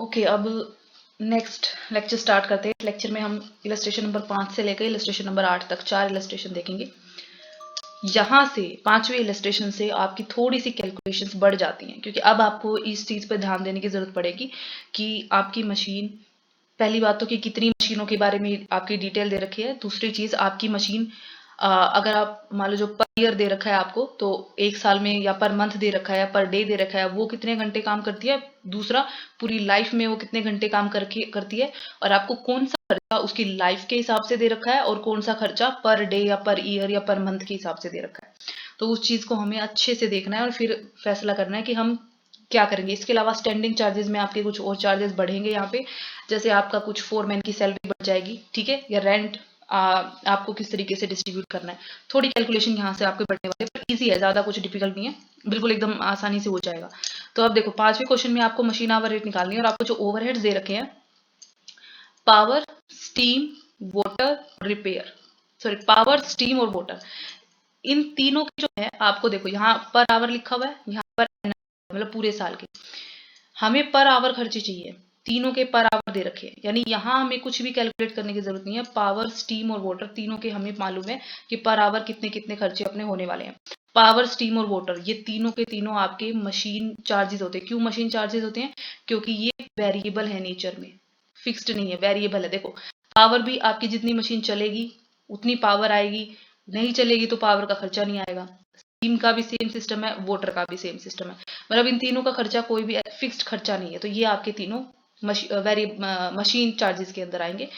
Okay, अब next lecture start करते हैं। इस लेक्चर में हम इलस्ट्रेशन नंबर 5 से लेकर इलस्ट्रेशन नंबर 8 तक 4 इलस्ट्रेशन देखेंगे। यहाँ से 5वें इलस्ट्रेशन से आपकी थोड़ी सी कैलकुलेशंस बढ़ जाती हैं, क्योंकि अब आपको इस चीज़ पर ध्यान देने की ज़रूरत पड़ेगी कि आपकी मशीन, पहली बात तो कि कितनी मशीनों के बारे में आपकी डिटेल दे रखी है। दूसरी चीज़, आपकी मशीन अगर आप मान लो जो पर ईयर दे रखा है आपको, तो एक साल में या पर मंथ दे रखा है या पर डे दे रखा है, वो कितने घंटे काम करती है। दूसरा, पूरी लाइफ में वो कितने घंटे काम करती है, और आपको कौन सा खर्चा उसकी लाइफ के हिसाब से दे रखा है और कौन सा खर्चा पर डे या पर ईयर या पर मंथ के हिसाब से दे रखा है। तो उस चीज़ को हमें अच्छे से देखना है और फिर फैसला करना है कि हम क्या करेंगे। इसके अलावा स्टैंडिंग चार्जेस में आपके कुछ और चार्जेस बढ़ेंगे यहाँ पे, जैसे आपका कुछ फोरमैन की सैलरी बढ़ जाएगी, ठीक है, या रेंट आपको किस तरीके से डिस्ट्रीब्यूट करना है। थोड़ी कैलकुलेशन यहाँ से आपके बढ़ने वाले, पर इजी है, ज़्यादा कुछ डिफिकल्ट नहीं है, बिल्कुल एकदम आसानी से हो जाएगा। तो अब देखो, 5वें क्वेश्चन में आपको मशीन आवर रेट निकालनी है और आपको जो ओवरहेड्स दे रखे हैं, power, steam, water, repair, sorry power, steam और वाटर, इन तीनों के जो है आपको देखो यहाँ पर आवर लिखा हुआ है, यहाँ पर मतलब पूरे साल के हमें पर आवर खर्चे चाहिए, तीनों के पर आवर दे रखे हैं, यानी यहाँ हमें कुछ भी कैलकुलेट करने की जरूरत नहीं है। पावर, स्टीम और वाटर तीनों के हमें मालूम है कि पर आवर कितने कितने खर्चे अपने होने वाले हैं। पावर, स्टीम और वाटर, ये तीनों के तीनों आपके मशीन चार्जेस होते हैं। क्यों मशीन चार्जेस होते हैं? क्योंकि ये वेरिएबल है, नेचर में फिक्स्ड नहीं है, वेरिएबल है। देखो, पावर भी आपकी जितनी मशीन चलेगी उतनी पावर आएगी, नहीं चलेगी तो पावर का खर्चा नहीं आएगा। स्टीम का भी सेम सिस्टम है, वाटर का भी सेम सिस्टम है, मतलब इन तीनों का खर्चा कोई भी फिक्स्ड खर्चा नहीं है। तो ये आपके तीनों मशीन चार्जेस के अंदर आएंगे।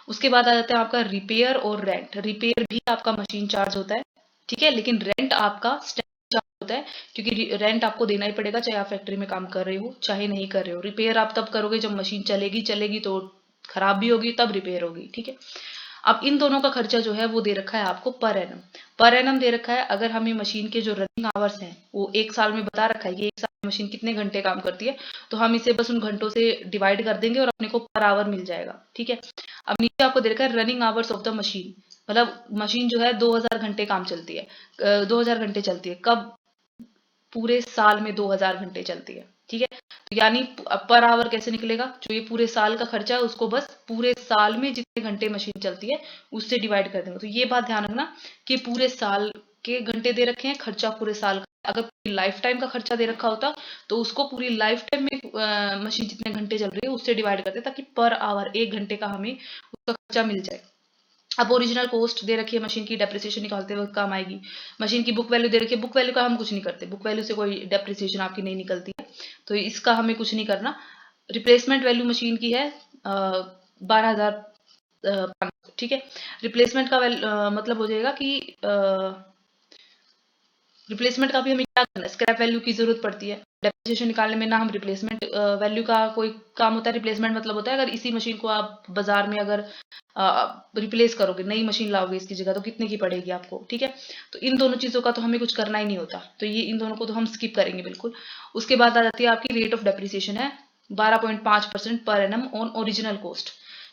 उसके बाद आ जाता है आपका रिपेयर और रेंट। रिपेयर भी आपका मशीन चार्ज होता है, ठीक है, लेकिन रेंट आपका स्टैंडर्ड चार्ज होता है, क्योंकि रेंट आपको देना ही पड़ेगा, चाहे आप फैक्ट्री में काम कर रहे हो चाहे नहीं कर रहे हो। रिपेयर आप तब करोगे जब मशीन चलेगी तो खराब भी होगी तब रिपेयर होगी, ठीक है। अब इन दोनों का खर्चा जो है वो दे रखा है आपको पर एनम। पर एनम दे रखा है। अगर हमें मशीन के जो रनिंग आवर्स हैं वो एक साल में बता रखा है कि एक साल में मशीन कितने घंटे काम करती है, तो हम इसे बस उन घंटों से डिवाइड कर देंगे और अपने को पर आवर मिल जाएगा, ठीक है। अब नीचे आपको दे रखा है running hours of the machine, मतलब मशीन जो है 2000 घंटे काम चलती है, 2000 घंटे चलती है। कब? पूरे साल में 2000 घंटे चलती है, ठीक है। तो यानी पर आवर कैसे निकलेगा? जो ये पूरे साल का खर्चा है उसको बस पूरे साल में जितने घंटे मशीन चलती है उससे डिवाइड कर देंगे। तो ये बात ध्यान रखना कि पूरे साल के घंटे दे रखे हैं, खर्चा पूरे साल का। अगर पूरी लाइफ टाइम का खर्चा दे रखा होता तो उसको पूरी लाइफ टाइम में मशीन जितने घंटे चल रही है उससे डिवाइड करते, ताकि पर आवर एक घंटे का हमें उसका खर्चा मिल जाए। अब ओरिजिनल कॉस्ट दे रखी है मशीन की, डेप्रिसिएशन निकालते वक्त काम आएगी। मशीन की बुक वैल्यू दे रखी है, बुक वैल्यू का हम कुछ नहीं करते, बुक वैल्यू से कोई डेप्रिसिएशन आपकी नहीं निकलती है, तो इसका हमें कुछ नहीं करना। रिप्लेसमेंट वैल्यू मशीन की है 12,500, ठीक है। रिप्लेसमेंट का मतलब हो जाएगा कि रिप्लेसमेंट का भी हमें क्या करना है, स्क्रैप वैल्यू की जरूरत पड़ती है डेप्रिसिएशन निकालने में ना। हम रिप्लेसमेंट वैल्यू का कोई काम होता है, रिप्लेसमेंट मतलब होता है अगर इसी मशीन को आप बाजार में अगर रिप्लेस करोगे, नई मशीन लाओगे इसकी जगह, तो कितने की पड़ेगी आपको, ठीक है। तो इन दोनों चीजों का तो हमें कुछ करना ही नहीं होता, तो ये इन दोनों को तो हम स्किप करेंगे बिल्कुल। उसके बाद आ जाती है आपकी रेट ऑफ डेप्रिसिएशन है 12.5% per annum on original cost,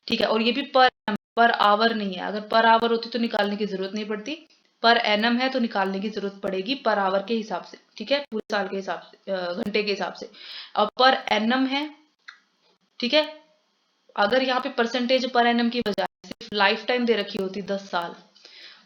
ठीक है। और ये भी पर आवर नहीं है, अगर पर आवर होती तो निकालने की जरूरत नहीं पड़ती, पर एनम है तो निकालने की जरूरत पड़ेगी पर आवर के हिसाब से, ठीक है, पूरे साल के हिसाब से, घंटे के हिसाब से। अब पर एनम है, ठीक है। अगर यहाँ पे परसेंटेज पर एनम की बजाय सिर्फ लाइफ टाइम दे रखी होती 10 साल,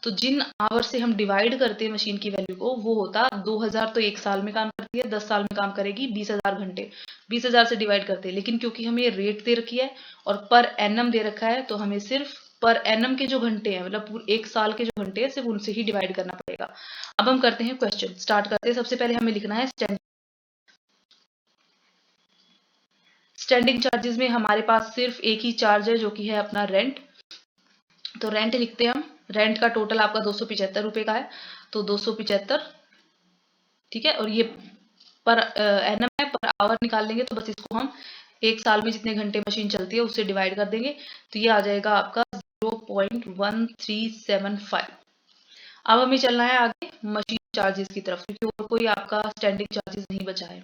तो जिन आवर से हम डिवाइड करते हैं मशीन की वैल्यू को, वो होता 2000, तो एक साल में काम करती है, 10 साल में काम करेगी 20,000 घंटे, 20,000 से डिवाइड करते हैं। लेकिन क्योंकि हमें रेट दे रखी है और पर एनम दे रखा है, तो हमें सिर्फ पर एनम के जो घंटे हैं, मतलब एक साल के जो घंटे हैं, सिर्फ उनसे ही डिवाइड करना पड़ेगा। अब हम करते हैं क्वेश्चन, स्टार्ट करते हैं। सबसे पहले हमें लिखना है स्टैंडिंग चार्जेस में हमारे पास सिर्फ एक ही चार्ज है जो कि है अपना रेंट। तो रेंट लिखते हैं हम। रेंट का टोटल आपका 275 रुपए का है, तो 275, ठीक है। और ये पर एनम है, पर आवर निकाल लेंगे तो बस इसको हम एक साल में जितने घंटे मशीन चलती है उससे डिवाइड कर देंगे, तो ये आ जाएगा आपका 0.1375। अब हमें चलना है आगे मशीन चार्जेस की तरफ, क्योंकि और कोई आपका स्टैंडिंग चार्जेस नहीं बचा है।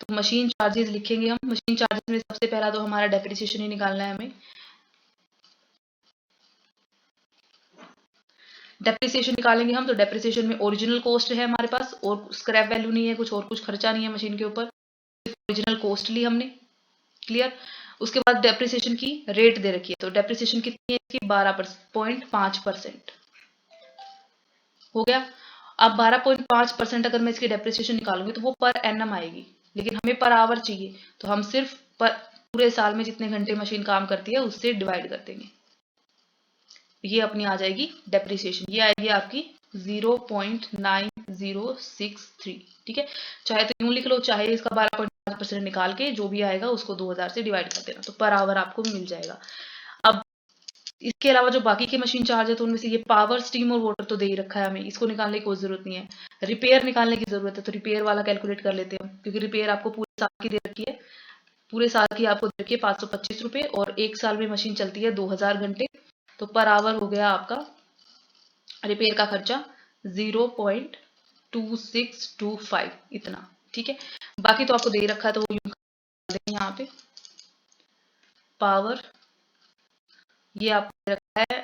तो मशीन चार्जेस लिखेंगे हम। मशीन चार्जेस में सबसे पहला तो हमारा डेप्रिसिएशन ही निकालना है हमें। डेप्रिसिएशन निकालेंगे हम, तो डेप्रिसिएशन में ओरिजिनल कॉस्ट है हमारे पास, और स्क्रैप वैल्यू नहीं है, कुछ और कुछ खर्चा नहीं है मशीन के ऊपर, ओरिजिनल कॉस्ट ली हमने। क्लियर। उसके बाद डेप्रिसिएशन की रेट दे रखी है, तो डेप्रिसिएशन कितनी है इसकी 12.5% हो गया। अब 12.5% अगर मैं इसकी डेप्रिसिएशन निकालूंगी तो वो पर एनम आएगी, लेकिन हमें पर आवर चाहिए, तो हम सिर्फ पर पूरे साल में जितने घंटे मशीन काम करती है उससे डिवाइड कर देंगे। ये अपनी आ जाएगी डेप्रिसिएशन, ये आएगी आपकी 0.9063। ठीक है, चाहे तो यूं लिख लो, चाहे इसका 12.5% निकाल के जो भी आएगा उसको 2000 से डिवाइड कर देना, तो पर आवर आपको मिल जाएगा। अब इसके अलावा जो बाकी के मशीन चार्ज है तो उनमें से ये पावर, स्टीम और वाटर तो दे ही रखा है हमें, इसको निकालने की कोई जरूरत नहीं है। रिपेयर निकालने की जरूरत है, तो रिपेयर वाला कैलकुलेट कर लेते हैं, क्योंकि रिपेयर आपको पूरे साल की दे रखी है, पूरे साल की आपको दे रखी है 525 रुपये, और एक साल में मशीन चलती है 2000 घंटे, तो पर आवर हो गया आपका रिपेयर का खर्चा 0.2625 इतना। ठीक है, बाकी तो आपको दे रखा है तो वो यूं देंगे यहाँ पे। पावर ये आपको दे रखा है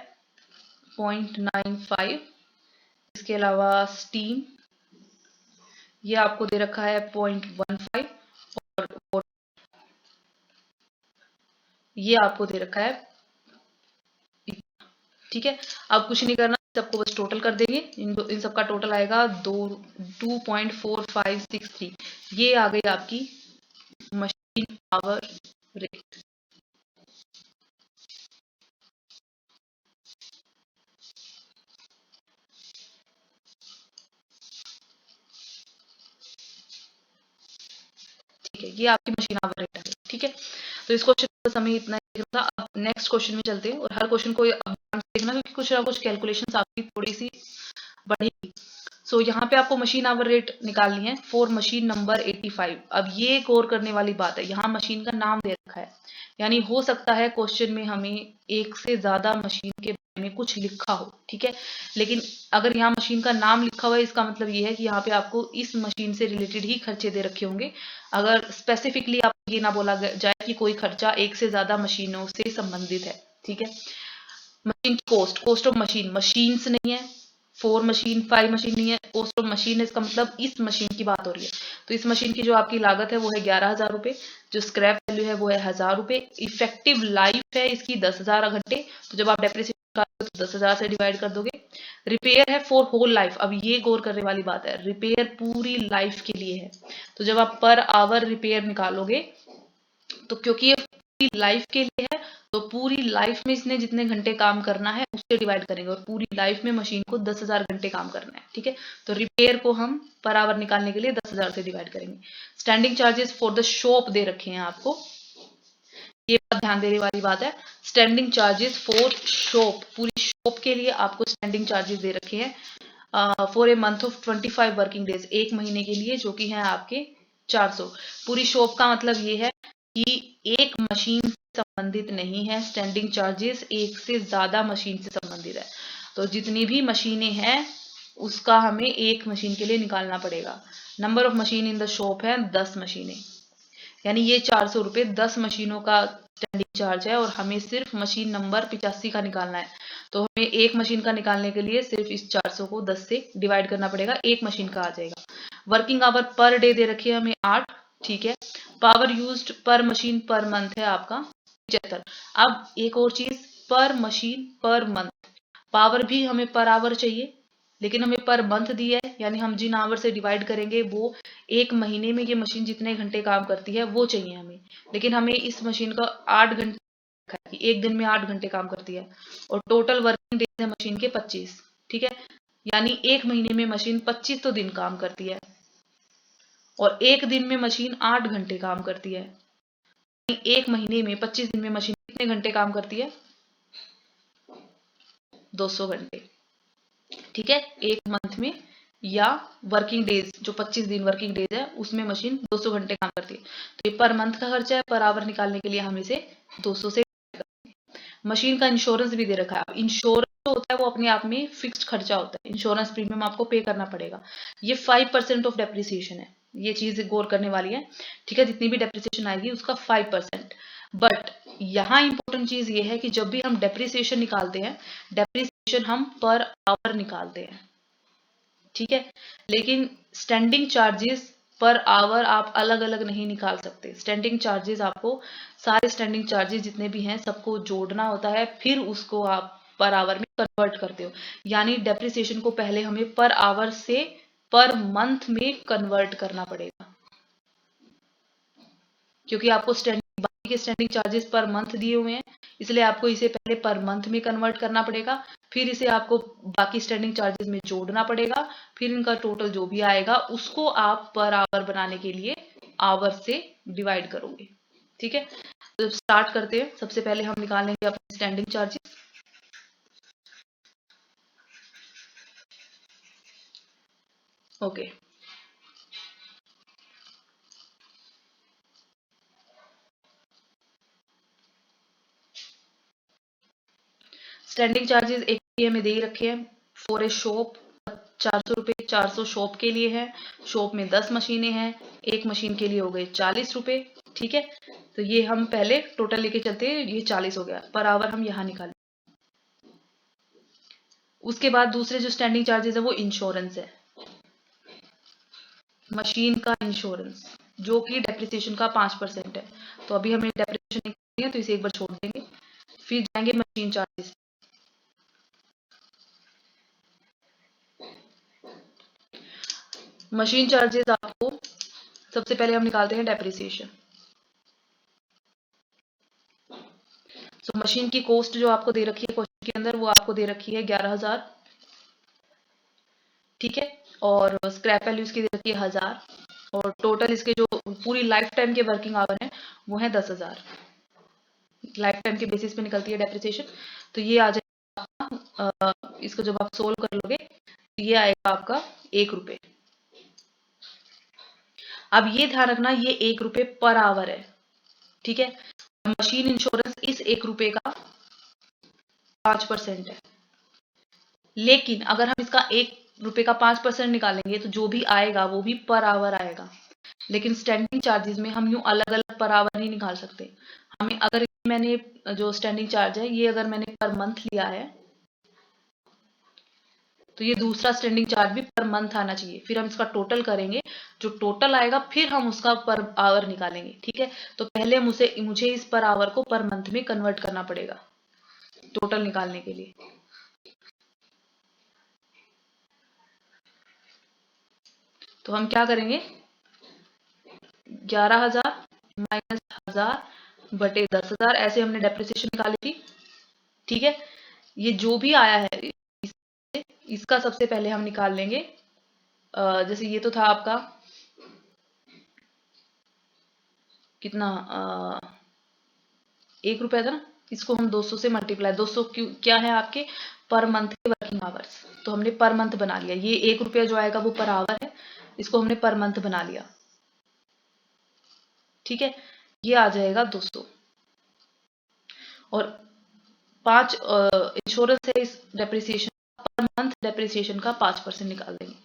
0.95, इसके अलावा स्टीम ये आपको दे रखा है 0.15, और ये आपको दे रखा है। ठीक है, अब कुछ नहीं करना, सबको बस टोटल कर देंगे, इन सबका टोटल आएगा 2.4563। ये आ गई आपकी मशीन पावर रेट। ठीक है, ये आपकी मशीन आवर रेट है। ठीक है, तो इस क्वेश्चन का समय इतना ही था। अब नेक्स्ट क्वेश्चन में चलते हैं, और हर क्वेश्चन को देखना, क्योंकि कुछ ना कुछ कैलकुलेशन आपकी थोड़ी सी बढ़ेगी। सो यहाँ पे आपको मशीन आवर रेट निकालनी है फॉर मशीन नंबर 85। अब ये गौर करने वाली बात है, यहाँ मशीन का नाम दे रखा है, यानी हो सकता है क्वेश्चन में हमें एक से ज्यादा मशीन के बारे में कुछ लिखा हो। ठीक है, लेकिन अगर यहाँ मशीन का नाम लिखा हुआ है, इसका मतलब ये है कि यहाँ पे आपको इस मशीन से रिलेटेड ही खर्चे दे रखे होंगे। अगर स्पेसिफिकली आपको ये ना बोला जाए कि कोई खर्चा एक से ज्यादा मशीनों से संबंधित है। ठीक है, machine cost, cost of machine, machines नहीं है, 4 मशीन 5 मशीन नहीं है, कॉस्ट ऑफ मशीन इसका मतलब इस मशीन की बात हो रही है। तो इस मशीन की जो आपकी लागत है वो है 11,000 रुपए, जो स्क्रैप वैल्यू है वो है 1000 रुपए, इफेक्टिव लाइफ है इसकी 10,000 घंटे, तो जब आप डेप्रिसिएशन निकालोगे तो 10,000 से डिवाइड कर दोगे। रिपेयर है फॉर होल लाइफ, अब ये गौर करने वाली बात है, रिपेयर पूरी लाइफ के लिए है, तो जब आप पर आवर रिपेयर निकालोगे तो क्योंकि ये पूरी लाइफ के लिए है, तो पूरी लाइफ में इसने जितने घंटे काम करना है उससे डिवाइड करेंगे, और पूरी लाइफ में मशीन को 10,000 घंटे काम करना है। ठीक है, तो रिपेयर को हम पर आवर निकालने के लिए 10,000 से डिवाइड करेंगे। Standing charges for the shop दे रखे हैं आपको, ये बात ध्यान देने वाली बात है। स्टैंडिंग चार्जेस फॉर शॉप, पूरी शॉप के लिए आपको स्टैंडिंग चार्जेस दे रखे हैं for a month of 25 working days, एक महीने के लिए, जो कि है आपके 400। पूरी शॉप का मतलब ये है कि एक मशीन से संबंधित नहीं है, स्टैंडिंग चार्जेस एक से ज्यादा मशीन से संबंधित है, तो जितनी भी मशीनें हैं उसका हमें एक मशीन के लिए निकालना पड़ेगा। Number of machine in the shop है 10 मशीनें, यानी ये 400 रुपये 10 मशीनों का स्टैंडिंग चार्ज है, और हमें सिर्फ मशीन नंबर 85 का निकालना है, तो हमें एक मशीन का निकालने के लिए सिर्फ इस 400 को 10 से डिवाइड करना पड़ेगा, एक मशीन का आ जाएगा। Working hour per day they रखी है हमें 8। ठीक है, पावर यूज्ड पर मशीन पर मंथ है आपका 75। अब एक और चीज, पर मशीन पर मंथ, पावर भी हमें पर आवर चाहिए, लेकिन हमें पर मंथ दिया है, यानी हम जिन आवर से डिवाइड करेंगे वो एक महीने में ये मशीन जितने घंटे काम करती है वो चाहिए हमें, लेकिन हमें इस मशीन का 8 घंटे, एक दिन में 8 घंटे काम करती है, और टोटल वर्किंग डेज है मशीन के 25। ठीक है, यानी एक महीने में मशीन 25 तो दिन काम करती है, और एक दिन में मशीन 8 घंटे काम करती है, एक महीने में 25 दिन में मशीन कितने घंटे काम करती है 200 घंटे। ठीक है, एक मंथ में या वर्किंग डेज जो 25 दिन वर्किंग डेज है उसमें मशीन 200 घंटे काम करती है, तो ये पर मंथ का खर्चा है, पर आवर निकालने के लिए हम इसे 200 से। मशीन का इंश्योरेंस भी दे रखा है। अब इंश्योरेंस जो होता है वो अपने आप में फिक्स्ड खर्चा होता है, इंश्योरेंस प्रीमियम आपको पे करना पड़ेगा, ये 5% ऑफ डेप्रिसिएशन है, ये चीज गौर करने वाली है। ठीक है, जितनी भी डेप्रिसिएशन आएगी उसका 5%। बट यहाँ इंपॉर्टेंट चीज ये है कि जब भी हम डेप्रिसिएशन निकालते हैं, डेप्रिसिएशन हम पर आवर निकालते हैं। ठीक है, लेकिन स्टैंडिंग चार्जेस पर आवर आप अलग अलग नहीं निकाल सकते। स्टैंडिंग चार्जेस आपको सारे स्टैंडिंग चार्जेस जितने भी हैं सबको जोड़ना होता है, फिर उसको आप पर आवर में कन्वर्ट करते हो। यानी डेप्रिसिएशन को पहले हमें पर आवर से पर मंथ में कन्वर्ट करना पड़ेगा, क्योंकि आपको बाकी के स्टैंडिंग चार्जेस पर मंथ दिए हुए हैं, इसलिए आपको इसे पहले पर मंथ में कन्वर्ट करना पड़ेगा, फिर इसे आपको बाकी स्टैंडिंग चार्जेस में जोड़ना पड़ेगा, फिर इनका टोटल जो भी आएगा उसको आप पर आवर बनाने के लिए आवर से डिवाइड करोगे। ठीक है, तो स्टार्ट करते हैं। सबसे पहले हम निकाल लेंगे अपने standing charges. Okay, standing charges एक में दे ही रखे हैं। फॉर ए शॉप 400 रुपये, 400 शॉप के लिए है। शॉप में 10 मशीनें हैं, एक मशीन के लिए हो गए 40 रुपये। ठीक है, तो ये हम पहले टोटल लेके चलते हैं, ये 40 हो गया, पर आवर हम यहाँ निकालें। उसके बाद दूसरे जो स्टैंडिंग चार्जेस है वो इंश्योरेंस है, मशीन का इंश्योरेंस, जो कि डेप्रिसिएशन का 5% है। तो अभी हमें डेप्रिसिएशन निकालनी है, तो इसे एक बार छोड़ देंगे, फिर जाएंगे मशीन चार्जेस। मशीन चार्जेस आपको सबसे पहले हम निकालते हैं डेप्रिसिएशन। तो मशीन की कॉस्ट जो आपको दे रखी है क्वेश्चन के अंदर, वो आपको दे रखी है 11,000। ठीक है, और स्क्रैप वैल्यू इसकी दे रखी है 1000, और टोटल इसके जो पूरी लाइफ टाइम के वर्किंग आवर हैं वो है 10,000। लाइफ टाइम के बेसिस पे निकलती है डेप्रिसिएशन। तो ये आ जाएगा, इसको जब आप सोल्व कर लोगे तो ये आएगा आपका 1 रुपये। अब ये ध्यान रखना, ये 1 रुपये पर आवर है। ठीक है, मशीन इंश्योरेंस इस 1 रुपये का 5% है, लेकिन अगर हम इसका 1 रुपये का 5% निकालेंगे तो जो भी आएगा वो भी पर आवर आएगा। लेकिन स्टैंडिंग चार्जेस में हम यूं अलग अलग पर आवर नहीं निकाल सकते। हमें अगर मैंने जो स्टैंडिंग चार्ज है ये अगर मैंने पर मंथ लिया है, तो ये दूसरा स्टैंडिंग चार्ज भी पर मंथ आना चाहिए। फिर हम इसका टोटल करेंगे, जो टोटल आएगा फिर हम उसका पर आवर निकालेंगे। ठीक है, तो पहले मुझे इस पर आवर को पर मंथ में कन्वर्ट करना पड़ेगा टोटल निकालने के लिए। तो हम क्या करेंगे, 11,000 माइनस 1000 बटे 10,000, ऐसे हमने डेप्रिसिएशन निकाली थी। ठीक है, ये जो भी आया है इसका सबसे पहले हम निकाल लेंगे। जैसे ये तो था आपका कितना, 1 रुपया था ना, इसको हम 200 से मल्टीप्लाई, 200 क्या है आपके पर मंथ के वर्किंग आवर्स, तो हमने पर मंथ बना लिया। ये 1 रुपया जो आएगा वो पर आवर है, इसको हमने पर मंथ बना लिया। ठीक है, ये आ जाएगा 200, और 5 इंश्योरेंस है इस डेप्रिसिएशन, पर मंथ डेप्रिसिएशन का 5% निकाल देंगे,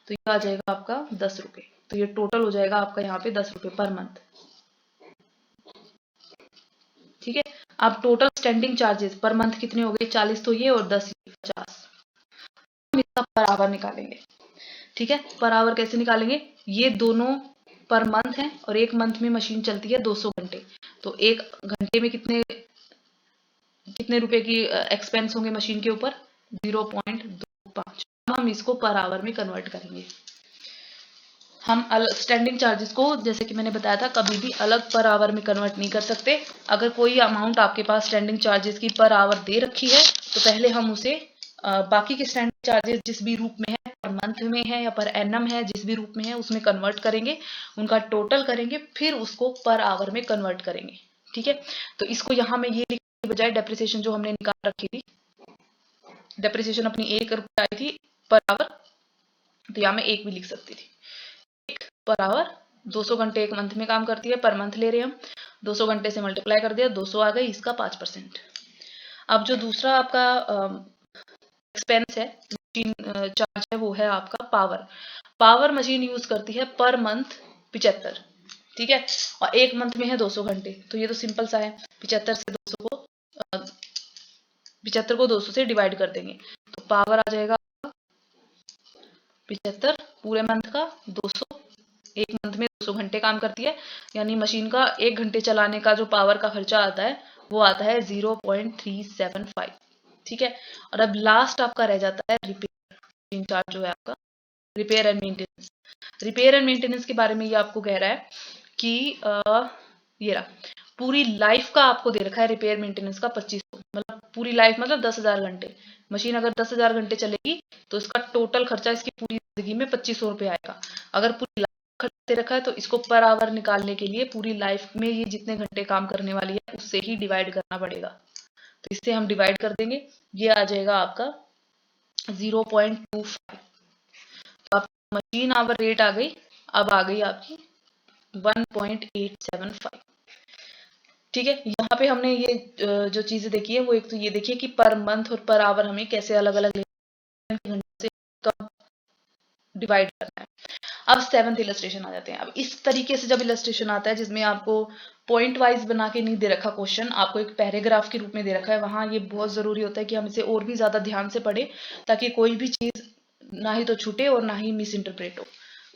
तो ये आ जाएगा आपका 10 रुपये। तो ये टोटल हो जाएगा आपका यहाँ पे 10 रुपये पर मंथ। ठीक है, अब total standing charges per month कितने हो गए, 40 तो ये और 10 50, हम इसका पर आवर निकालेंगे। ठीक है, पर आवर कैसे निकालेंगे, ये दोनों पर मंथ है और एक मंथ में मशीन चलती है 200 घंटे, तो एक घंटे में कितने कितने रुपए की एक्सपेंस होंगे मशीन के ऊपर, 0.25। हम इसको पर आवर में कन्वर्ट करेंगे। हम स्टैंडिंग चार्जेस को, जैसे कि मैंने बताया था, कभी भी अलग पर आवर में कन्वर्ट नहीं कर सकते। अगर कोई अमाउंट आपके पास स्टैंडिंग चार्जेस की पर आवर दे रखी है, तो पहले हम उसे बाकी के स्टैंडिंग चार्जेस जिस भी रूप में है, पर मंथ में है या पर एनम है, जिस भी रूप में है उसमें कन्वर्ट करेंगे, उनका टोटल करेंगे, फिर उसको पर आवर में कन्वर्ट करेंगे। ठीक है, तो इसको यहाँ मैं ये लिखने के बजाय डेप्रिसिएशन जो हमने निकाल रखी थी, डेप्रिसिएशन अपनी 1 रुपये आई थी पर आवर, तो यहाँ मैं 1 भी लिख सकती थी। पर आवर 200 घंटे एक मंथ में काम करती है, पर मंथ ले रहे हैं हम, 200 घंटे से मल्टीप्लाई कर दिया, 200 आ गई, इसका 5%। अब जो दूसरा आपका एक्सपेंस है, मशीन चार्ज है, वो है आपका पावर। पावर मशीन यूज करती है पर मंथ 75। ठीक है, और एक मंथ में है 200 घंटे, तो ये तो सिंपल सा है, 75 को 200 से डिवाइड कर देंगे, तो पावर आ जाएगा 75 पूरे मंथ का, 200 एक मंथ में 200 घंटे काम करती है, यानी मशीन का 1 घंटे चलाने का जो पावर का खर्चा आता है वो आता है 0.375। ठीक है, और अब लास्ट आपका रह जाता है रिपेयर चार्ज, जो है आपका repair and maintenance. Repair and maintenance के बारे में ये आपको कह रहा है कि ये रहा, पूरी लाइफ का आपको दे रखा है रिपेयर मेंटेनेंस का 2500, मतलब पूरी लाइफ मतलब 10,000 घंटे। मशीन अगर 10,000 घंटे चलेगी तो इसका टोटल खर्चा इसकी पूरी जिंदगी में 2500 रुपये आएगा। अगर पूरी लाइफ खर्चा दे रखा है तो इसको पर आवर निकालने के लिए पूरी लाइफ में ये जितने घंटे काम करने वाली है उससे ही डिवाइड करना पड़ेगा। तो इससे हम डिवाइड कर देंगे, ये आ जाएगा आपका 0.25। तो आपकी मशीन आवर रेट आ गई, अब आ गई आपकी 1.875। ठीक है, यहाँ पे हमने ये जो चीजें देखी है वो एक तो ये देखिए कि पर मंथ और पर आवर हमें कैसे अलग अलग घंटे से कब डिवाइड करना है। अब 7th इलस्ट्रेशन आ जाते हैं। अब इस तरीके से जब इलस्ट्रेशन आता है जिसमें आपको पॉइंट वाइज बना के नहीं दे रखा क्वेश्चन, आपको एक पैराग्राफ के रूप में दे रखा है, वहां ये बहुत जरूरी होता है कि हम इसे और भी ज्यादा ध्यान से पढ़े ताकि कोई भी चीज ना ही तो छूटे और ना ही मिस इंटरप्रेट हो।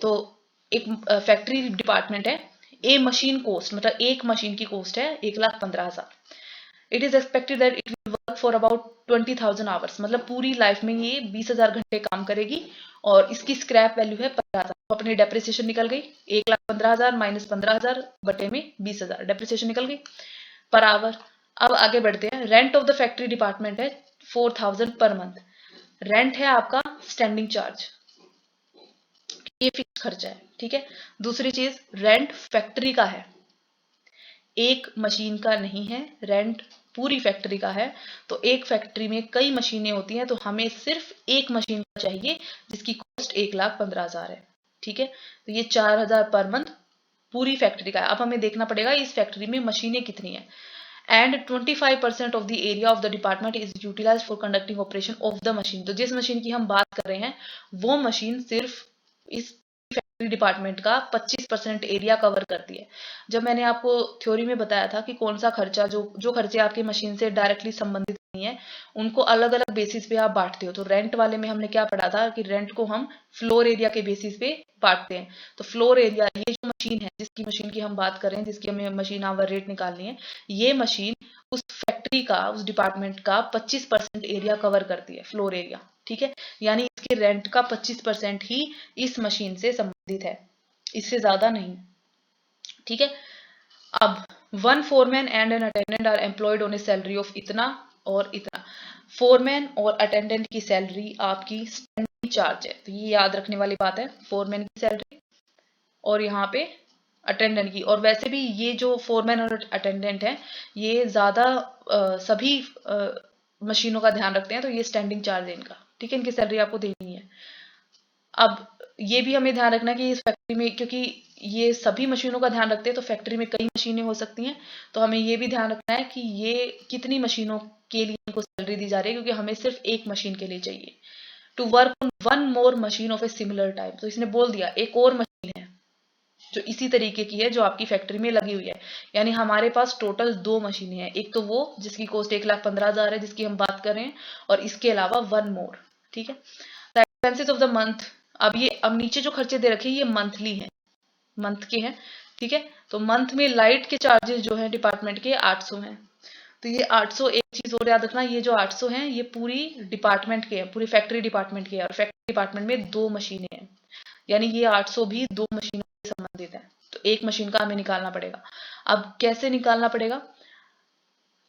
तो एक फैक्ट्री डिपार्टमेंट है, ए मशीन कोस्ट मतलब एक मशीन की कोस्ट है 1,15,000। It is expected that it will work for about 20,000 hours, मतलब पूरी लाइफ में ये 20,000 घंटे काम करेगी और इसकी स्क्रैप वैल्यू है 15,000। तो अपनी डेप्रिसिएशन निकल गई, 1,15,000 माइनस 15,000 बटे में 20,000, डेप्रिसिएशन निकल गई पर आवर। अब आगे बढ़ते हैं, rent of the factory department है 4,000 पर मंथ। रेंट है आपका स्टैंडिंग चार्ज, ये फिक्स खर्चा है। ठीक है, दूसरी चीज रेंट फैक्ट्री का है, एक मशीन का नहीं है, रेंट पूरी फैक्ट्री का है। तो एक फैक्ट्री में कई मशीनें होती हैं तो हमें सिर्फ एक मशीन का चाहिए जिसकी कॉस्ट 1,15,000 है। ठीक है, तो ये 4,000 पर मंथ पूरी फैक्ट्री का है। अब हमें देखना पड़ेगा इस फैक्ट्री में मशीनें कितनी है। And 25% of the area of the department is utilize for conducting operation of the machine. तो जिस मशीन की हम बात कर रहे हैं वो मशीन सिर्फ इस फैक्ट्री डिपार्टमेंट का 25% एरिया कवर करती है। जब मैंने आपको थ्योरी में बताया था कि कौन सा खर्चा जो खर्चे आपके मशीन से डायरेक्टली संबंधित नहीं है उनको अलग अलग बेसिस पे आप बांटते हो, तो रेंट वाले में हमने क्या पढ़ा था कि रेंट को हम फ्लोर एरिया के बेसिस पे बांटते हैं। तो फ्लोर एरिया, ये जो मशीन है जिसकी मशीन की हम बात कर रहे हैं, जिसकी हमें मशीन आवर रेट निकालनी है, ये मशीन उस फैक्ट्री का, उस डिपार्टमेंट का 25% एरिया कवर करती है, फ्लोर एरिया। ठीक है, यानी इसके रेंट का 25% ही इस मशीन से संबंधित है, इससे ज्यादा नहीं। ठीक है, अब 1 foreman and an attendant are employed on a salary of इतना और इतना। फोरमैन और अटेंडेंट की सैलरी आपकी स्टैंडिंग चार्ज है, तो ये याद रखने वाली बात है, फोरमैन की सैलरी और यहाँ पे अटेंडेंट की। और वैसे भी ये जो फोरमैन और अटेंडेंट है ये ज्यादा सभी मशीनों का ध्यान रखते हैं, तो ये स्टैंडिंग चार्ज है इनका। ठीक है, इनकी सैलरी आपको देनी है। अब ये भी हमें ध्यान रखना है कि इस फैक्ट्री में, क्योंकि ये सभी मशीनों का ध्यान रखते हैं तो फैक्ट्री में कई मशीनें हो सकती हैं, तो हमें ये भी ध्यान रखना है कि ये कितनी मशीनों के लिए इनको सैलरी दी जा रही है, क्योंकि हमें सिर्फ एक मशीन के लिए चाहिए। To work on 1 more machine of a similar type, तो इसने बोल दिया एक और मशीन है जो इसी तरीके की है जो आपकी फैक्ट्री में लगी हुई है, यानी हमारे पास टोटल 2 मशीनें हैं, एक तो वो जिसकी कॉस्ट 1,15,000 है जिसकी हम बात कर रहे हैं, और इसके अलावा 1 मोर। ठीक है, the expenses of the month, अब नीचे जो खर्चे दे रखे हैं ये मंथली हैं, मंथ के हैं। ठीक है, तो मंथ में लाइट के चार्जेस जो है डिपार्टमेंट के 800 हैं। तो ये 800, एक चीज और याद रखना, ये जो 800 हैं ये पूरी डिपार्टमेंट के हैं, पूरी फैक्ट्री डिपार्टमेंट के हैं, और फैक्ट्री डिपार्टमेंट में 2 मशीनें हैं, यानी ये 800 भी 2 मशीनों से संबंधित है। तो एक मशीन का हमें निकालना पड़ेगा। अब कैसे निकालना पड़ेगा,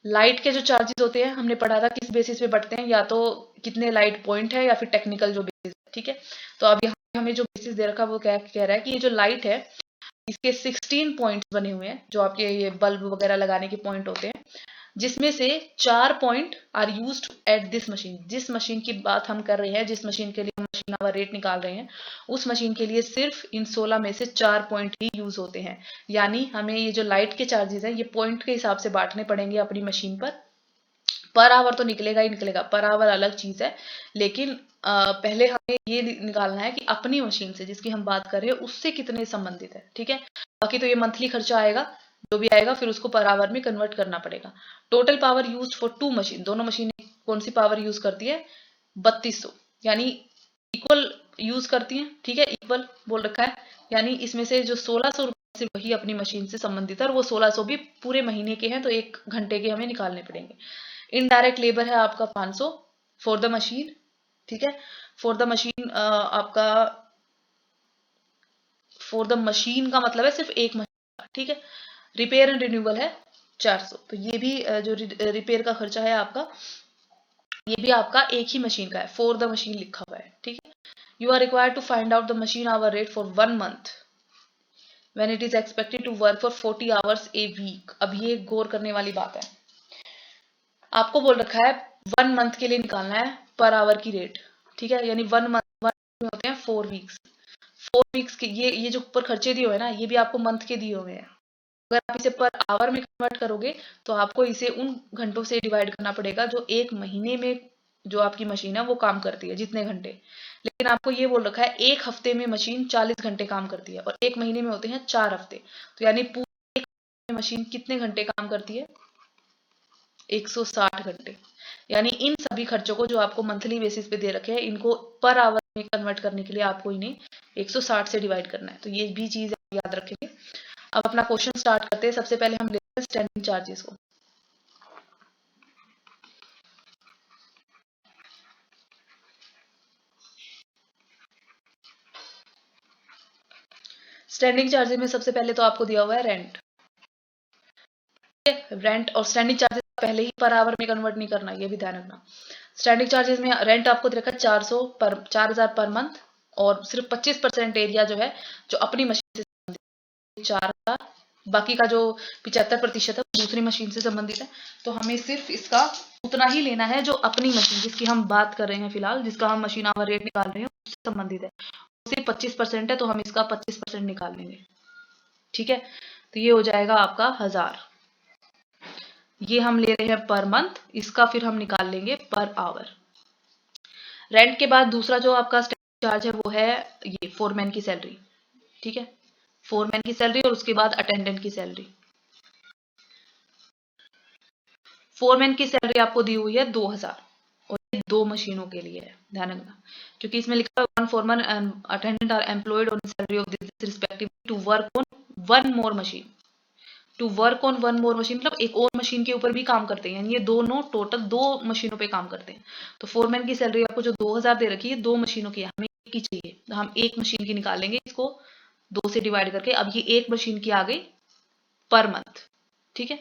लाइट के जो चार्जेस होते हैं हमने पढ़ा था किस बेसिस पे बढ़ते हैं, या तो कितने लाइट पॉइंट है या फिर टेक्निकल जो बेसिस है। ठीक है, तो अब यहाँ हमें जो बेसिस दे रखा है वो क्या कह रहा है कि ये जो लाइट है इसके 16 पॉइंट्स बने हुए हैं, जो आपके ये बल्ब वगैरह लगाने के पॉइंट होते हैं, जिसमें से 4 point are used at this machine. जिस मशीन की बात हम कर रहे हैं, जिस मशीन के लिए हम मशीन आवर रेट निकाल रहे हैं, उस मशीन के लिए सिर्फ इन 16 में से 4 पॉइंट ही यूज होते हैं। यानी हमें ये जो लाइट के चार्जेस हैं ये पॉइंट के हिसाब से बांटने पड़ेंगे अपनी मशीन पर आवर तो निकलेगा ही निकलेगा, पर आवर अलग चीज है, लेकिन पहले हमें ये निकालना है कि अपनी मशीन से जिसकी हम बात कर रहे हैं उससे कितने संबंधित है। ठीक है, बाकी तो ये मंथली खर्चा आएगा, जो भी आएगा फिर उसको पर आवर में कन्वर्ट करना पड़ेगा। Total power used for 2 machine, दोनों मशीनें कौन सी पावर यूज करती है, 3200, यानी इक्वल यूज करती हैं, ठीक है, इक्वल बोल रखा है, यानी इसमें से जो 1600 रुपये से वही अपनी मशीन से संबंधित है, और वो 1600 भी पूरे महीने के हैं, तो 1 घंटे के हमें निकालने पड़ेंगे। इनडायरेक्ट लेबर है आपका 500 फॉर द मशीन, ठीक है, फॉर द मशीन आपका, फॉर द मशीन का मतलब है सिर्फ एक मशीन का, ठीक है। रिपेयर एंड रिन्यूअल है 400, तो ये भी जो रिपेयर का खर्चा है आपका, ये भी आपका एक ही मशीन का है, फॉर द मशीन लिखा हुआ है, ठीक है। You are required to find out the machine hour rate for 1 month when it is expected to work for 40 hours a week. अब ये गौर करने वाली बात है, आपको बोल रखा है 1 मंथ के लिए निकालना है पर आवर की रेट, ठीक है, यानी 1 मंथ होते हैं 4 वीक्स, 4 वीक्स के ये जो ऊपर खर्चे दिए हुए हैं ना, ये भी आपको मंथ के दिए हुए हैं। अगर आप इसे पर आवर में कन्वर्ट करोगे तो आपको इसे उन घंटों से डिवाइड करना पड़ेगा जो एक महीने में जो आपकी मशीन है वो काम करती है, जितने घंटे। लेकिन आपको ये बोल रखा है एक हफ्ते में मशीन 40 घंटे काम करती है, और एक महीने में होते हैं 4 हफ्ते, तो यानी पूरे एक महीने में मशीन कितने घंटे काम करती है, 160 घंटे। यानी इन सभी खर्चों को जो आपको मंथली बेसिस पे दे रखे हैं, इनको पर आवर में कन्वर्ट करने के लिए आपको इन्हें 160 से डिवाइड करना है, तो ये भी चीज याद रखेंगे। अब अपना क्वेश्चन स्टार्ट करते हैं। सबसे पहले हम लेते हैं स्टैंडिंग चार्जेस को। स्टैंडिंग चार्जेस में सबसे पहले तो आपको दिया हुआ है रेंट, रेंट और स्टैंडिंग चार्जेस पहले ही पर आवर में कन्वर्ट नहीं करना, ये भी ध्यान रखना। स्टैंडिंग चार्जेस में रेंट आपको दे रखा है 4000 पर मंथ, और सिर्फ 25% एरिया जो है जो अपनी मशीन से 4000, बाकी का जो 75% है दूसरी मशीन से संबंधित है। तो हमें सिर्फ इसका उतना ही लेना है जो अपनी मशीन जिसकी हम बात कर रहे हैं फिलहाल, जिसका हम मशीन आवर रेट निकाल रहे हैं उससे संबंधित है, सिर्फ 25% है, तो हम इसका 25% निकाल लेंगे, ठीक है। तो ये हो जाएगा आपका 1000, ये हम ले रहे हैं पर मंथ, इसका फिर हम निकाल लेंगे पर आवर। रेंट के बाद दूसरा जो आपका चार्ज है वो है ये फोरमैन की सैलरी, ठीक है, फोरमैन की सैलरी, और उसके बाद अटेंडेंट की सैलरी। फोरमैन की सैलरी आपको दी हुई है 2000, और ये 2 मशीनों के लिए है, ध्यान रखना, क्योंकि इसमें लिखा है 1 foreman and attendant are employed on salary of this respectively to work on 1 more machine. To work on 1 more machine मतलब एक और मशीन के ऊपर भी काम करते हैं, यानी ये दोनों टोटल 2 मशीनों पे काम करते हैं। तो फोरमैन की सैलरी आपको जो 2000 दे रखी है 2 मशीनों की, हमें एक ही चाहिए, तो हम एक मशीन की निकालेंगे, इसको 2 से डिवाइड करके। अब ये एक मशीन की आ गई पर मंथ, ठीक है।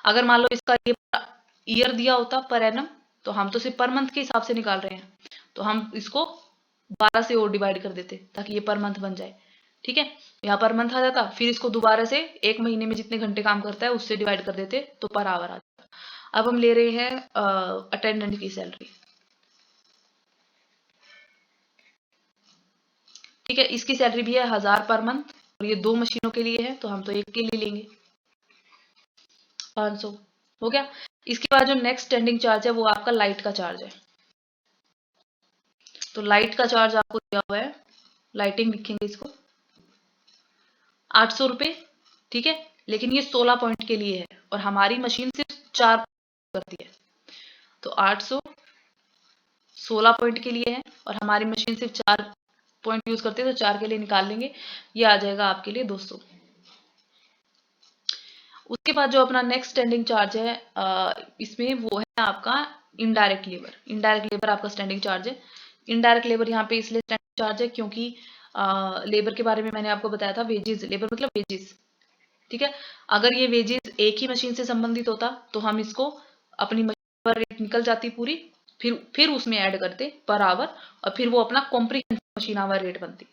अगर मान लो इसका ये ईयर दिया होता पर एनम, तो हम तो सिर्फ पर मंथ के हिसाब से निकाल रहे हैं, तो हम इसको 12 से और डिवाइड कर देते ताकि ये पर मंथ बन जाए, ठीक है। यहाँ पर मंथ आ जाता, फिर इसको दोबारा से एक महीने में जितने घंटे काम करता है उससे डिवाइड कर देते, तो पर आवर आ जाता। अब हम ले रहे हैं अटेंडेंट की सैलरी, ठीक है, इसकी सैलरी भी है 1000 पर मंथ, और ये 2 मशीनों के लिए है, तो हम तो एक के लिए लेंगे 500, हो गया। इसके बाद जो नेक्स्ट स्टैंडिंग चार्ज है वो आपका लाइट का चार्ज है। तो लाइट का चार्ज आपको दिया हुआ है, लाइटिंग लिखेंगे इसको 800 रुपये, ठीक है, लेकिन ये 16 पॉइंट के लिए है, और हमारी मशीन सिर्फ 4 करती है, तो 800 16 पॉइंट के लिए है, और हमारी मशीन सिर्फ 4 पॉइंट यूज करते हैं, तो 4 के लिए निकाल लेंगे, ये आ जाएगा आपके लिए 200। उसके बाद जो अपना नेक्स्ट स्टैंडिंग चार्ज है इसमें वो है आपका इनडायरेक्ट लेबर। इनडायरेक्ट लेबर आपका स्टैंडिंग चार्ज है। इनडायरेक्ट लेबर यहाँ पे इसलिए स्टैंडिंग चार्ज है क्योंकि लेबर के बारे में मैंने आपको बताया था, वेजेस, लेबर मतलब वेजेस, ठीक है। अगर ये वेजेस एक ही मशीन से संबंधित होता तो हम इसको अपनी मशीन पर रेट निकल जाती पूरी, फिर उसमें ऐड करते पर आवर, और फिर वो अपना कॉम्प्रिहेंसिव मशीन आवर रेट बनती,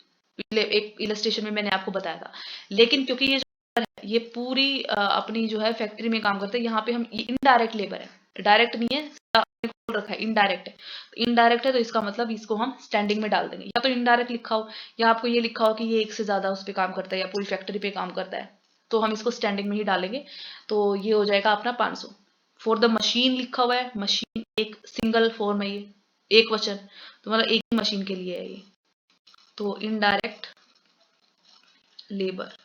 एक इलस्ट्रेशन में मैंने आपको बताया था। लेकिन क्योंकि ये पूरी अपनी जो है फैक्ट्री में काम करते हैं, यहाँ पे हम इनडायरेक्ट लेबर है, डायरेक्ट नहीं है, बोल रखा है इनडायरेक्ट है, इनडायरेक्ट है, तो इसका मतलब इसको हम स्टैंडिंग में डाल देंगे, या तो इनडायरेक्ट लिखा हो या आपको ये लिखा हो कि ये एक से ज्यादा उस पर काम करता है या पूरी फैक्ट्री पे काम करता है, तो हम इसको स्टैंडिंग में ही डालेंगे, तो ये हो जाएगा अपना 500। फॉर द मशीन लिखा हुआ है, मशीन एक सिंगल फॉर्म है, ये एक वचन, तो मतलब एक ही मशीन के लिए है ये, तो इनडायरेक्ट लेबर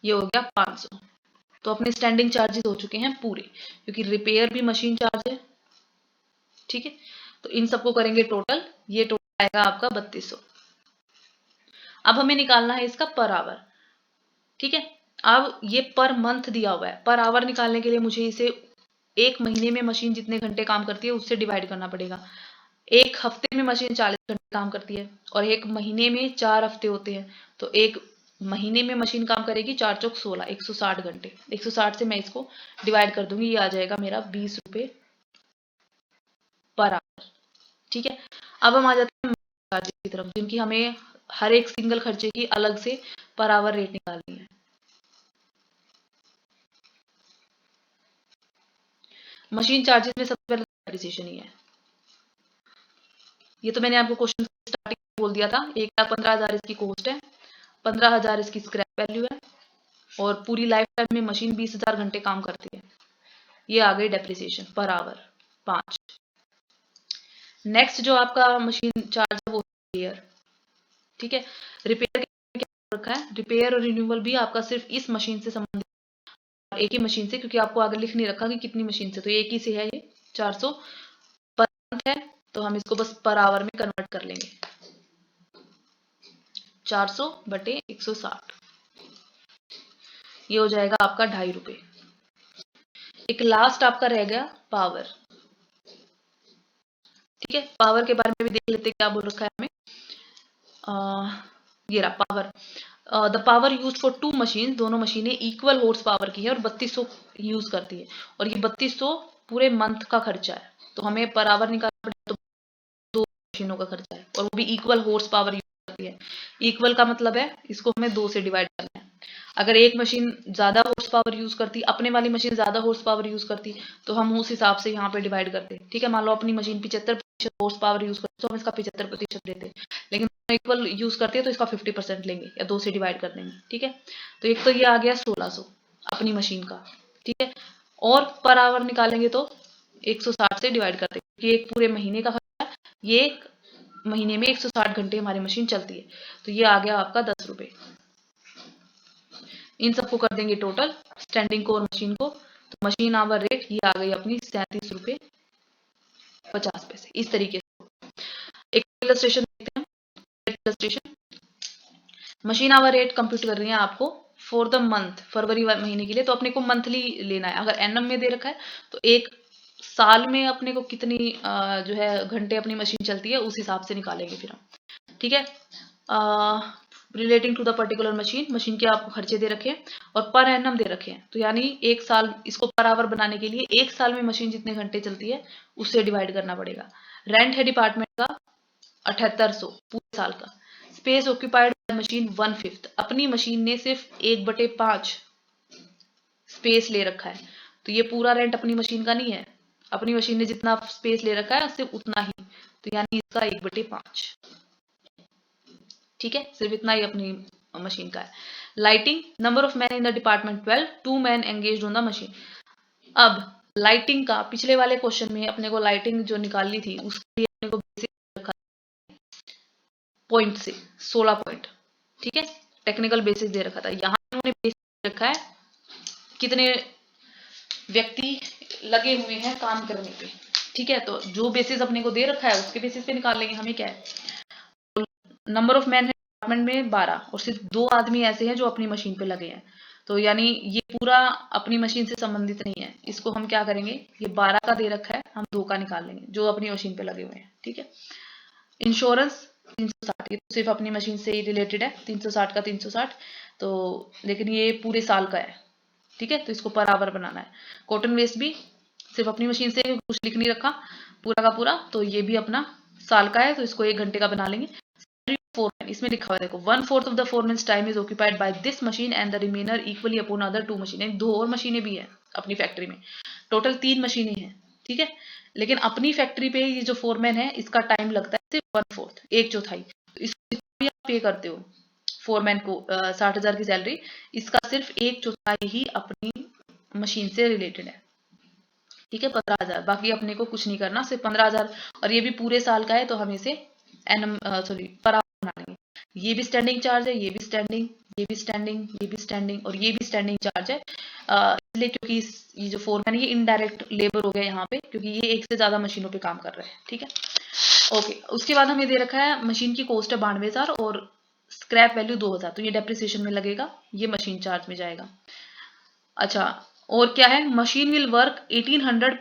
ये हो गया 500। तो अपने स्टैंडिंग चार्जेस हो चुके हैं पूरे, क्योंकि रिपेयर भी मशीन चार्ज है, ठीक है। तो इन सबको करेंगे टोटल, ये टोटल आएगा आपका 3200। अब हमें निकालना है इसका पर आवर, ठीक है। अब ये पर मंथ दिया हुआ है, पर आवर निकालने के लिए मुझे इसे एक महीने में मशीन जितने घंटे काम करती है उससे डिवाइड करना पड़ेगा। एक हफ्ते में मशीन 40 घंटे काम करती है और एक महीने में 4 हफ्ते होते हैं, तो एक महीने में मशीन काम करेगी 4 चौक 16, 160 घंटे। 160 से मैं इसको डिवाइड कर दूंगी, ये आ जाएगा मेरा 20 रुपये पर आवर, ठीक है। अब हम आ जाते हैं चार्जेस की तरफ, जिनकी हमें हर एक सिंगल खर्चे की अलग से पर आवर रेट निकालनी है। मशीन चार्जेस में सबसे पहले डेप्रिसिएशन ही है। ये तो मैंने आपको क्वेश्चन स्टार्टिंग में बोल दिया था, 1,15,000 इसकी कॉस्ट है, 15,000 इसकी स्क्रैप वैल्यू है और पूरी लाइफ टाइम में मशीन 20,000 घंटे काम करती है। ये आ गई डेप्रिसिएशन पर आवर 5। नेक्स्ट जो आपका मशीन चार्ज है वो रिपेयर, ठीक है। रिपेयर क्या रखा है, रिपेयर और रिन्यूअल भी आपका सिर्फ इस मशीन से संबंधित, एक ही मशीन से, क्योंकि आपको आगे लिख नहीं रखा कि कितनी मशीन से, तो एक ही से है ये 400 पर मंथ है, तो हम इसको बस पर आवर में कन्वर्ट कर लेंगे। 400 बटे 160, ये हो जाएगा आपका 2.5 रुपये। एक लास्ट आपका रह गया पावर, ठीक है। पावर के बारे में भी देख लेते हैं क्या बोल रखा है हमें। ये रहा power, the power use for 2 machine, दोनों मशीनें इक्वल हॉर्स पावर की है और 3200 यूज करती है, और ये 3200 पूरे मंथ का खर्चा है, तो हमें पर आवर निकालना पड़ेगा, तो 2 मशीनों का खर्चा है और वो भी इक्वल हॉर्स पावर यूज करती है। इक्वल का मतलब है इसको हमें 2 से डिवाइड करना है। अगर एक मशीन ज्यादा हॉर्स पावर यूज करती, अपने वाली मशीन ज्यादा हॉर्स पावर यूज करती, तो हम उस हिसाब से यहाँ पे डिवाइड करते, ठीक है। मान लो अपनी मशीन 75% हॉर्स पावर यूज करती, तो हम इसका 75% लेते, लेकिन इक्वल यूज करते हैं तो इसका 50% लेंगे या 2 से डिवाइड कर देंगे, ठीक है। तो एक तो ये आ गया 1600 अपनी मशीन का, ठीक है। और पर आवर निकालेंगे तो 160 से डिवाइड करते हैं, क्योंकि एक पूरे महीने का खर्चा, ये एक महीने में 160 घंटे हमारी मशीन चलती है, तो ये आ गया आपका 10 रुपये। इन सबको कर देंगे टोटल, स्टैंडिंग को और मशीन को, तो मशीन आवर रेट ये आ गई अपनी 37 रुपये 50 पैसे। इस तरीके से एक इलस्ट्रेशन देखते हैं। Illustration, machine hour rate compute कर रही है आपको फॉर द मंथ, फरवरी महीने के लिए, तो अपने को मंथली लेना है। अगर एनएम में दे रखा है तो एक साल में अपने को कितनी जो है घंटे अपनी मशीन चलती है उस हिसाब से निकालेंगे फिर हम, ठीक है। Relating to the particular machine, machine के आपको खर्चे दे रखे हैं और पर एनम दे रखे हैं, तो यानी एक साल, इसको पर आवर बनाने के लिए एक साल में मशीन जितने घंटे चलती है उससे डिवाइड करना पड़ेगा। रेंट है डिपार्टमेंट का 7800 पूरे साल का। स्पेस ऑक्यूपाइड बाय मशीन 1/5, अपनी मशीन ने सिर्फ 1/5 स्पेस ले रखा है, तो ये पूरा रेंट अपनी मशीन का नहीं है, अपनी मशीन ने जितना स्पेस ले रखा है सिर्फ उतना ही, तो यानी इसका 1/5, ठीक है। सिर्फ इतना ही अपनी मशीन का है। Lighting, number of man in the department 12, 2 man engaged on the machine. अब लाइटिंग का पिछले वाले क्वेश्चन में अपने को लाइटिंग जो निकालनी थी उसके लिए अपने को बेसिक रखा पॉइंट से 16 पॉइंट, ठीक है। टेक्निकल बेसिस दे रखा था, यहाँ उन्होंने बेसिस रखा है कितने व्यक्ति लगे हुए हैं काम करने पे, ठीक है। तो जो बेसिस अपने को दे रखा है उसके बेसिस पे निकाल लेंगे। हमें क्या है, नंबर ऑफ मैन है डिपार्टमेंट में 12 और सिर्फ 2 आदमी ऐसे हैं जो अपनी मशीन पे लगे हैं, तो यानी ये पूरा अपनी मशीन से संबंधित नहीं है। इसको हम क्या करेंगे, ये 12 का दे रखा है, हम 2 का निकाल लेंगे जो अपनी मशीन पे लगे हुए हैं, ठीक है। इंश्योरेंस 360, ये तो सिर्फ अपनी मशीन से ही रिलेटेड है, 360 का 360, तो लेकिन ये पूरे साल का है, ठीक है, तो इसको पर आवर बनाना है। कॉटन वेस्ट भी सिर्फ अपनी मशीन से, कुछ लिख नहीं रखा पूरा का पूरा, तो ये भी अपना साल का है, तो इसको 1 घंटे का बना लेंगे। फोरमैन, इसमें लिखा हुआ है देखो, 1/4 of the foreman's time is occupied by this machine and the remainder equally upon other 2 machine. 2 और मशीनें भी हैं अपनी फैक्ट्री में, टोटल 3 मशीनें हैं, ठीक है। लेकिन अपनी फैक्ट्री पे ये जो फोरमैन है इसका टाइम लगता है सिर्फ 1/4, 1/4, तो इसको भी आप पे करते हो फोरमैन को 60,000 की सैलरी, इसका सिर्फ 1/4 ही अपनी मशीन से रिलेटेड है, ठीक है। 15,000, बाकी अपने को कुछ नहीं करना, सिर्फ 15,000, और ये भी पूरे साल का है, तो हम इसे एनम सॉरी पर आवर बना लेंगे। ये भी स्टैंडिंग चार्ज है, ये भी स्टैंडिंग, ये भी स्टैंडिंग, ये भी स्टैंडिंग और ये भी स्टैंडिंग चार्ज है, इसलिए क्योंकि ये जो फोरमैन है ये इनडायरेक्ट लेबर हो गया यहाँ पे, क्योंकि ये एक से ज्यादा मशीनों पे काम कर रहे हैं, ठीक है। ओके, उसके बाद हमें दे रखा है मशीन की कॉस्ट है 92,000 और स्क्रैप वैल्यू 2,000, तो ये डेप्रिसिएशन में लगेगा, ये मशीन चार्ज में जाएगा। अच्छा, और क्या है, machine will work 1800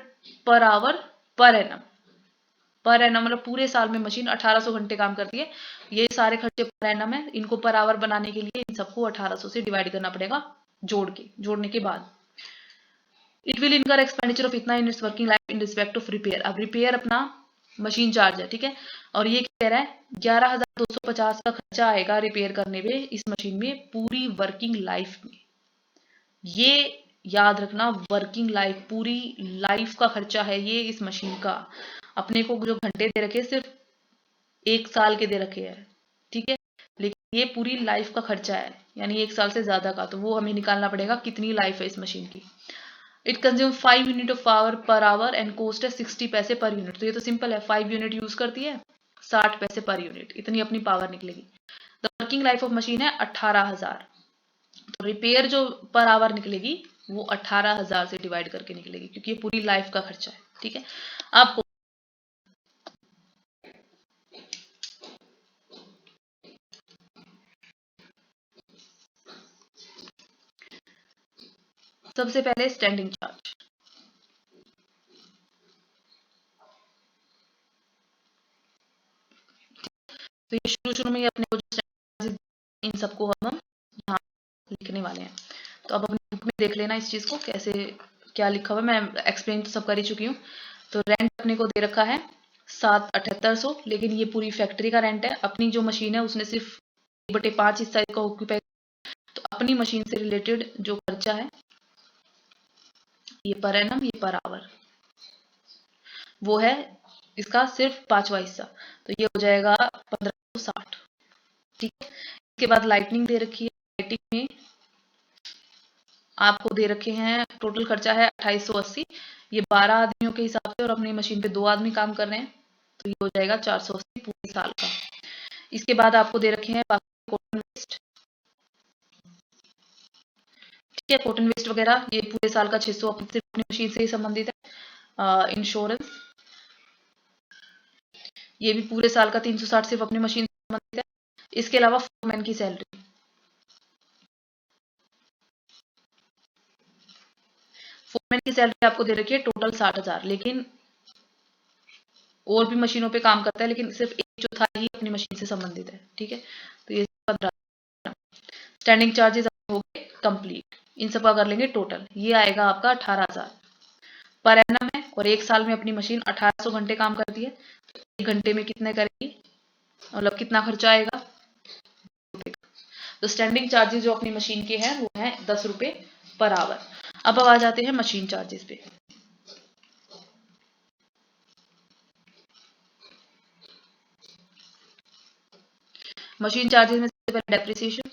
per hour per annum. Per annum मतलब पूरे साल में मशीन 1800 घंटे काम करती है। ये सारे खर्चे पर एनम है, इनको पर आवर बनाने के लिए इन सबको 1800 से डिवाइड करना पड़ेगा, जोड़ने के बाद। इट विल इनकर एक्सपेंडिचर ऑफ इतना in its working life in respect of repair. अब रिपेयर अपना मशीन चार्ज है, ठीक है, और ये कह रहा है 11,250 का खर्चा आएगा रिपेयर करने में इस मशीन में पूरी वर्किंग लाइफ में। ये याद रखना, वर्किंग लाइफ, पूरी लाइफ का खर्चा है ये इस मशीन का। अपने को जो घंटे दे रखे सिर्फ 1 साल के दे रखे हैं, ठीक है, लेकिन ये पूरी लाइफ का खर्चा है, यानी 1 साल से ज्यादा का, तो वो हमें निकालना पड़ेगा कितनी लाइफ है इस मशीन की। It consume 5 unit of power per hour and cost है 60 पैसे पर यूनिट। तो ये तो सिंपल है, 5 यूनिट यूज करती है, 60 पैसे पर यूनिट, इतनी अपनी पावर निकलेगी। The working life of machine है 18,000, तो रिपेयर जो पर आवर निकलेगी वो 18,000 से डिवाइड करके निकलेगी, क्योंकि ये पूरी लाइफ का खर्चा है, ठीक है। आपको सबसे पहले स्टैंडिंग चार्ज, तो ये शुरू में अपने को जो चार्जेस इन सबको हम यहाँ लिखने वाले हैं। तो अब अपनी बुक में देख लेना इस चीज को कैसे क्या लिखा हुआ है, मैं एक्सप्लेन तो सब कर ही चुकी हूँ। तो रेंट अपने को दे रखा है 7,7800, लेकिन ये पूरी फैक्ट्री का रेंट है, अपनी जो मशीन है उसने सिर्फ 1/5 हिस्सा का ऑक्यूपाई। तो अपनी मशीन से रिलेटेड जो खर्चा है ये पर एनम, ये पर आवर, वो है इसका सिर्फ 5वां हिस्सा, तो ये हो जाएगा 1560, ठीक है। इसके बाद लाइटनिंग दे रखी है, लाइटिंग में आपको दे रखे हैं टोटल खर्चा है 2880, ये 12 आदमियों के हिसाब से और अपनी मशीन पे 2 आदमी काम कर रहे हैं, तो ये हो जाएगा 480 पूरे साल का। इसके बाद आपको दे रखे हैं कॉटन वेस्ट, ठीक है, कॉटन वेस्ट वगैरह ये पूरे साल का 600 सिर्फ अपनी मशीन से ही संबंधित है। इंश्योरेंस ये भी पूरे साल का 360 सिर्फ अपनी मशीन से संबंधित है। इसके अलावा फोरमैन की सैलरी, फोरमैन की सैलरी आपको दे रखी है टोटल 60,000, लेकिन और भी मशीनों पे काम करता है, लेकिन सिर्फ 1/4 ही अपनी मशीन से संबंधित है, ठीक है, तो ये 15। स्टैंडिंग चार्जेस हो गए कंप्लीट, इन सब का कर लेंगे टोटल, ये आएगा आपका 18,000 पर एनम है, और 1 साल में अपनी मशीन 1800 घंटे काम करती है, तो 1 घंटे में कितने करेगी, मतलब कितना खर्चा आएगा। तो स्टैंडिंग चार्जेस जो अपनी मशीन के हैं वो है 10 रुपए पर आवर। अब आ जाते हैं मशीन चार्जेस पे। मशीन चार्जेस में सबसे पहले डेप्रिसिएशन,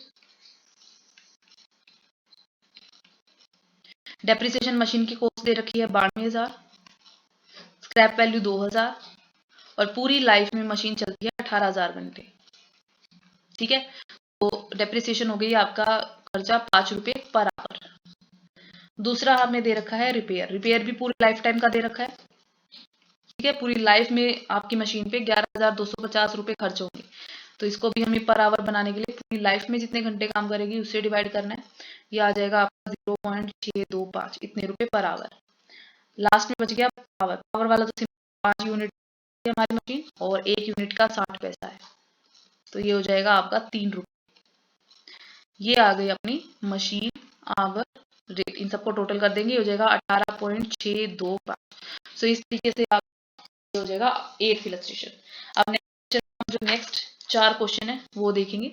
डेप्रिसिएशन मशीन की कॉस्ट दे रखी है 92,000, स्क्रैप वैल्यू 2,000, और पूरी लाइफ में मशीन चलती है 18,000 घंटे, ठीक है। तो डेप्रिसिएशन हो गई आपका खर्चा 5 रुपए पर आवर। दूसरा हमें दे रखा है रिपेयर, रिपेयर भी पूरी लाइफ टाइम का दे रखा है, ठीक है, पूरी लाइफ में आपकी मशीन पे 11,250 रुपए खर्च होंगे, तो इसको भी हमें पर आवर बनाने के लिए पूरी लाइफ में जितने घंटे काम करेगी उससे डिवाइड करना है, ये आ जाएगा आपका 0.625 इतने रुपए पर आवर। लास्ट में बच गया पावर, पावर वाला तो 5 यूनिट है हमारी मशीन, और 1 यूनिट का 60 पैसा है, तो ये हो जाएगा आपका 3 रुपए। ये आ गई अपनी मशीन आवर रेट, इन सबको टोटल कर देंगे, हो जाएगा 18.625। सो इस तरीके से आप हो जाएगा 8th इलस्ट्रेशन। अब जो नेक्स्ट 4 क्वेश्चन है वो देखेंगे।